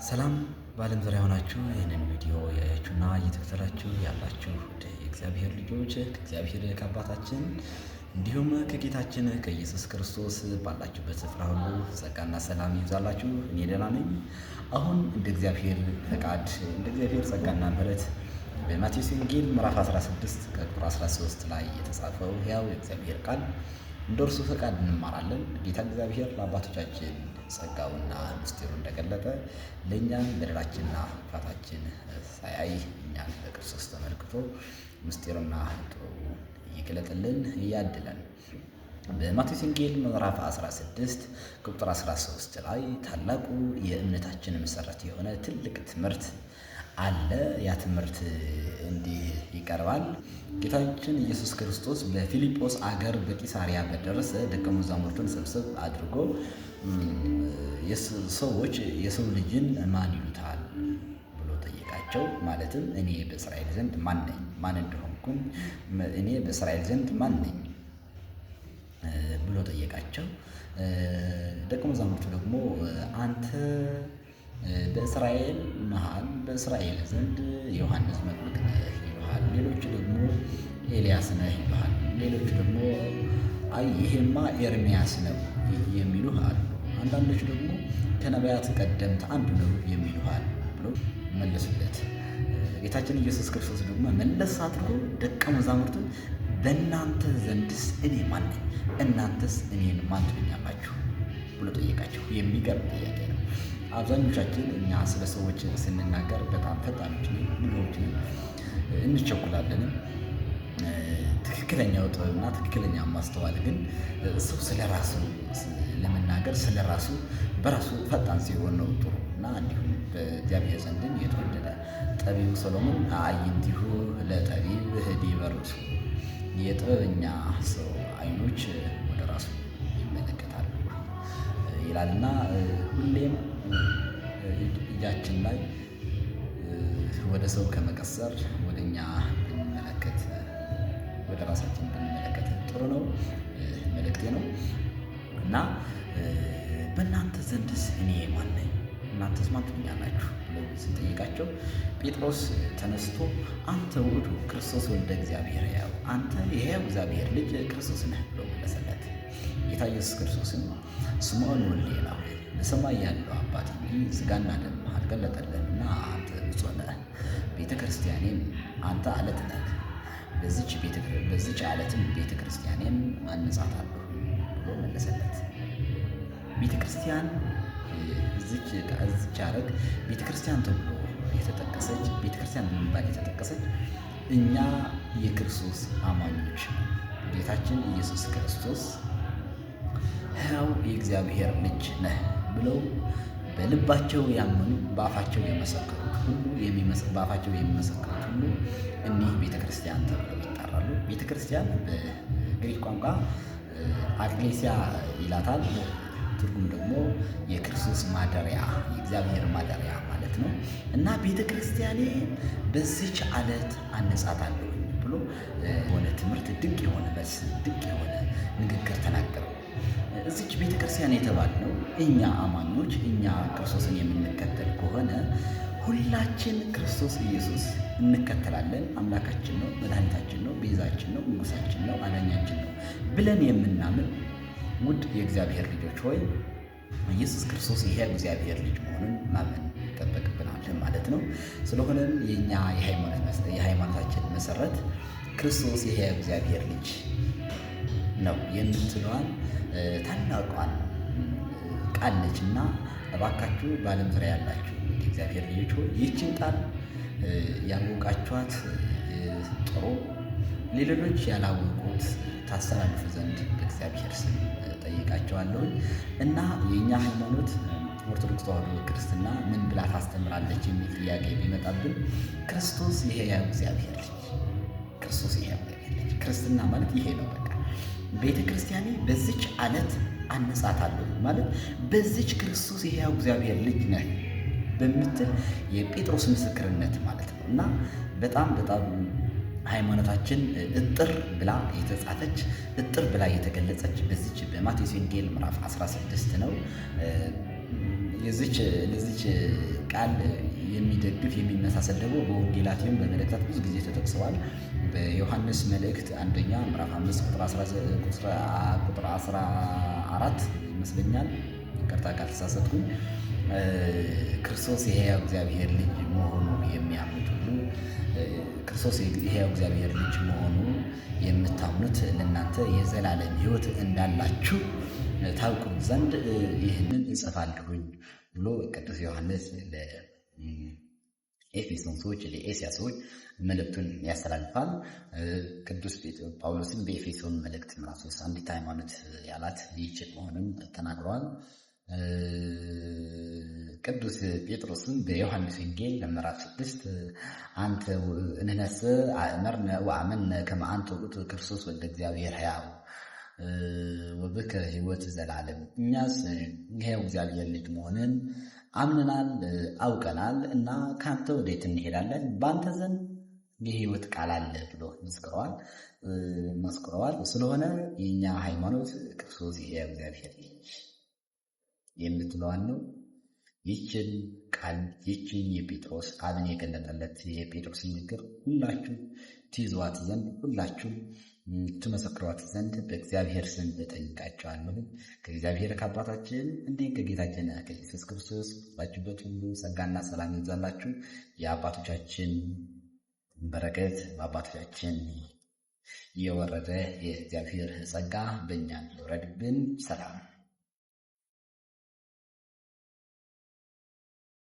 ሰላም በዓለም ዙሪያ ሆናችሁ ይህንን ቪዲዮ ያያችሁና እየተከታተላችሁ ያላችሁ ወደ የእግዚአብሔር ልጆች ከእግዚአብሔር ከአባታችን እንዲሁም ከጌታችን ከኢየሱስ ክርስቶስ ባላችሁበት ስፍራ ሁሉ ጸጋና ሰላም ይብዛላችሁ። እኔ ደህና ነኝ። አሁን እንደ እግዚአብሔር ፈቃድ እንደ እግዚአብሔር ጸጋና ምሕረት በማቴዎስ ወንጌል ምዕራፍ 16 ከቁጥር 13 ላይ የተጻፈው ሕያው የእግዚአብሔር ቃል እንደ እርሱ ፈቃድ እንማራለን። ጌታ እግዚአብሔር ለአባቶቻችን ጸጋውና ምስጢሩ እንደገለጠ ለእኛም በደላችንና ክፋታችን ሳያይ እኛን በክርስቶስ ተመልክቶ ምስጢሩና ጥበቡ ይገለጥልን ያድለን። በማቴዎስ ወንጌል ምዕራፍ 16 ቁጥር 13 ላይ ታላቁ የእምነታችን መሰረት የሆነ ትልቅ ትምህርት አለ። ያ ትምህርት እንዲህ ይቀርባል። ጌታችን ኢየሱስ ክርስቶስ በፊልጶስ አገር በቂሳሪያ በደረሰ ደቀ መዛሙርቱን ሰብሰብ አድርጎ ሰዎች የሰው ልጅን ማን ይሉታል ብሎ ጠየቃቸው። ማለትም እኔ በእስራኤል ዘንድ ማን ነኝ? ማን እንደሆንኩኝ እኔ በእስራኤል ዘንድ ማን ነኝ ብሎ ጠየቃቸው። ደቀ መዛሙርቱ ደግሞ አንተ በእስራኤል መሃል በእስራኤል ዘንድ ዮሐንስ መጥምቅ ነህ ይሉሃል፣ ሌሎቹ ደግሞ ኤልያስ ነህ ይሉሃል፣ ሌሎቹ ደግሞ አይ ይሄማ ኤርሚያስ ነው የሚሉህ አሉ፣ አንዳንዶቹ ደግሞ ከነቢያት ቀደምት አንዱ ነው የሚሉሃል ብሎ መለሱለት። ጌታችን ኢየሱስ ክርስቶስ ደግሞ መለስ አድርጎ ደቀ መዛሙርቱን በእናንተ ዘንድስ እኔ ማን ነኝ? እናንተስ እኔን ማን ትሉኛላችሁ ብሎ ጠየቃቸው። የሚገርም ጥያቄ ነው። አብዛኞቻችን እኛ ስለ ሰዎች ስንናገር በጣም ፈጣኖች ነን፣ ብዙዎች ነን፣ እንቸኩላለንም። ትክክለኛው ጥበብና ትክክለኛ ማስተዋል ግን ሰው ስለ ራሱ ለመናገር ስለ ራሱ በራሱ ፈጣን ሲሆን ነው ጥሩ እና እንዲሁም በእግዚአብሔር ዘንድም የተወደደ ጠቢቡ ሰሎሞን አዕይንቲሁ ለጠቢብ ኅዲበ ርእሱ፣ የጥበበኛ ሰው አይኖች ወደ ራሱ ይመለከታሉ ይላልና ሁሌም እጃችን ላይ ወደ ሰው ከመቀሰር ወደ እኛ ብንመለከት ወደ ራሳችን ብንመለከት ጥሩ ነው፣ መልእክቴ ነው እና በእናንተ ዘንድስ እኔ ማን ነኝ? እናንተስ ማን ትሉኛላችሁ ብሎ ስንጠይቃቸው ጴጥሮስ ተነስቶ አንተ ውእቱ ክርስቶስ ወልደ እግዚአብሔር ሕያው፣ አንተ የሕያው እግዚአብሔር ልጅ ክርስቶስ ነህ ብሎ መለሰለት። ጌታ ኢየሱስ ክርስቶስም ስምዖን ወልደ ዮና በሰማይ ያለው አባት እንጂ ሥጋና ደም አልገለጠልህምና አንተ ብፁዕ ነህ። ቤተ ክርስቲያኔም አንተ ዓለት ነህ፣ በዚች ዓለትም ቤተ ክርስቲያኔን አነጻታለሁ ብሎ መለሰለት። ቤተ ክርስቲያን እዚች ዓለት ቤተ ክርስቲያን ተብሎ የተጠቀሰች ቤተ ክርስቲያን በመባል የተጠቀሰች እኛ የክርስቶስ አማኞች ጌታችን ኢየሱስ ክርስቶስ ሕያው የእግዚአብሔር ልጅ ነህ ብለው በልባቸው ያመኑ በአፋቸው የመሰከሩት ሁሉ በአፋቸው የሚመሰክሩት ሁሉ እኒህ ቤተ ክርስቲያን ተብለው ይጠራሉ። ቤተ ክርስቲያን በግሪክ ቋንቋ አክሌሲያ ይላታል። ትርጉም ደግሞ የክርስቶስ ማደሪያ፣ የእግዚአብሔር ማደሪያ ማለት ነው እና ቤተ ክርስቲያኔ በዚች ዓለት አነጻታለሁ ብሎ የሆነ ትምህርት ድንቅ የሆነ መልስ ድንቅ የሆነ ንግግር ተናገረው። እዚች ቤተ ክርስቲያን የተባልነው እኛ አማኞች እኛ ክርስቶስን የምንከተል ከሆነ ሁላችን ክርስቶስ ኢየሱስ እንከተላለን። አምላካችን ነው፣ መድኃኒታችን ነው፣ ቤዛችን ነው፣ ንጉሳችን ነው፣ አዳኛችን ነው ብለን የምናምን ውድ የእግዚአብሔር ልጆች ሆይ ኢየሱስ ክርስቶስ የሕያው እግዚአብሔር ልጅ መሆኑን ማመን ይጠበቅብናል ማለት ነው። ስለሆነም የእኛ የሃይማኖታችን መሰረት ክርስቶስ የሕያው እግዚአብሔር ልጅ ነው የምትለዋን ታላቋን ቃል ነችና እባካችሁ በዓለም ዙሪያ ያላችሁ የእግዚአብሔር ልጆች ሆይ ይህችን ቃል ያወቃችኋት ጥሩ፣ ለሌሎች ያላወቁት ታስተላልፉ ዘንድ በእግዚአብሔር ስም ጠይቃቸዋለሁኝ እና የእኛ ሃይማኖት ኦርቶዶክስ ተዋሕዶ ክርስትና ምን ብላ ታስተምራለች የሚል ጥያቄ ቢመጣብን ክርስቶስ የሕያው እግዚአብሔር ልጅ፣ ክርስቶስ የሕያው እግዚአብሔር ልጅ፣ ክርስትና ማለት ይሄ ነው። በቃ ቤተ ክርስቲያኔ በዚች ዓለት አነጻታለሁ ማለት በዚች ክርስቶስ የሕያው እግዚአብሔር ልጅ ነህ በምትል የጴጥሮስ ምስክርነት ማለት ነው እና በጣም ሃይማኖታችን እጥር ብላ የተጻፈች እጥር ብላ የተገለጸች በዚች በማቴዎስ ወንጌል ምዕራፍ 16 ነው። ለዚች ቃል የሚደግፍ የሚመሳሰል ደግሞ በወንጌላትም በመልእክታት ብዙ ጊዜ ተጠቅሰዋል። በዮሐንስ መልእክት አንደኛ ምዕራፍ 5 ቁጥር 14 ይመስለኛል፣ ይቅርታ ካልተሳሳትኩኝ፣ ክርስቶስ የሕያው እግዚአብሔር ልጅ መሆኑ የሚያምኑት ሁሉ ክርስቶስ የሕያው እግዚአብሔር ልጅ መሆኑ የምታምኑት ለእናንተ የዘላለም ሕይወት እንዳላችሁ ታውቁ ዘንድ ይህንን እጽፋለሁኝ ብሎ ቅዱስ ዮሐንስ ለኤፌሶን ሰዎች፣ ለኤስያ ሰዎች መልእክቱን ያስተላልፋል። ቅዱስ ጳውሎስን በኤፌሶን መልእክት ምዕራፍ 3 አንዲት ሃይማኖት ያላት ይህች መሆኑን ተናግረዋል። ቅዱስ ጴጥሮስን በዮሐንስ ወንጌል ምዕራፍ 6 አንተ እንነስ አእመርነ ወአመነ ከመ አንተ ውእቱ ክርስቶስ ወልደ እግዚአብሔር ሕያው ወብከ ሕይወት ዘላለም፣ እኛስ ሕያው እግዚአብሔር ልጅ መሆንን አምነናል አውቀናል እና ከአንተ ወዴት እንሄዳለን? በአንተ ዘንድ የሕይወት ቃል አለ ብሎ መስክረዋል። ስለሆነ የእኛ ሃይማኖት ክርስቶስ የሕያው እግዚአብሔር ልጅ የምትለዋን ነው። ይችን ቃል ይችን የጴጥሮስ አብን የገለጠለት የጴጥሮስ ንግግር ሁላችሁ ትይዟት ዘንድ ሁላችሁ ትመሰክሯት ዘንድ በእግዚአብሔር ስም እጠይቃችኋለሁ። ከእግዚአብሔር ከአባታችን እንዲሁም ከጌታችን ከኢየሱስ ክርስቶስ ባችሁበት ሁሉ ጸጋና ሰላም ይብዛላችሁ። የአባቶቻችን በረከት በአባቶቻችን የወረደ የእግዚአብሔር ጸጋ በእኛ ይውረድብን። ሰላም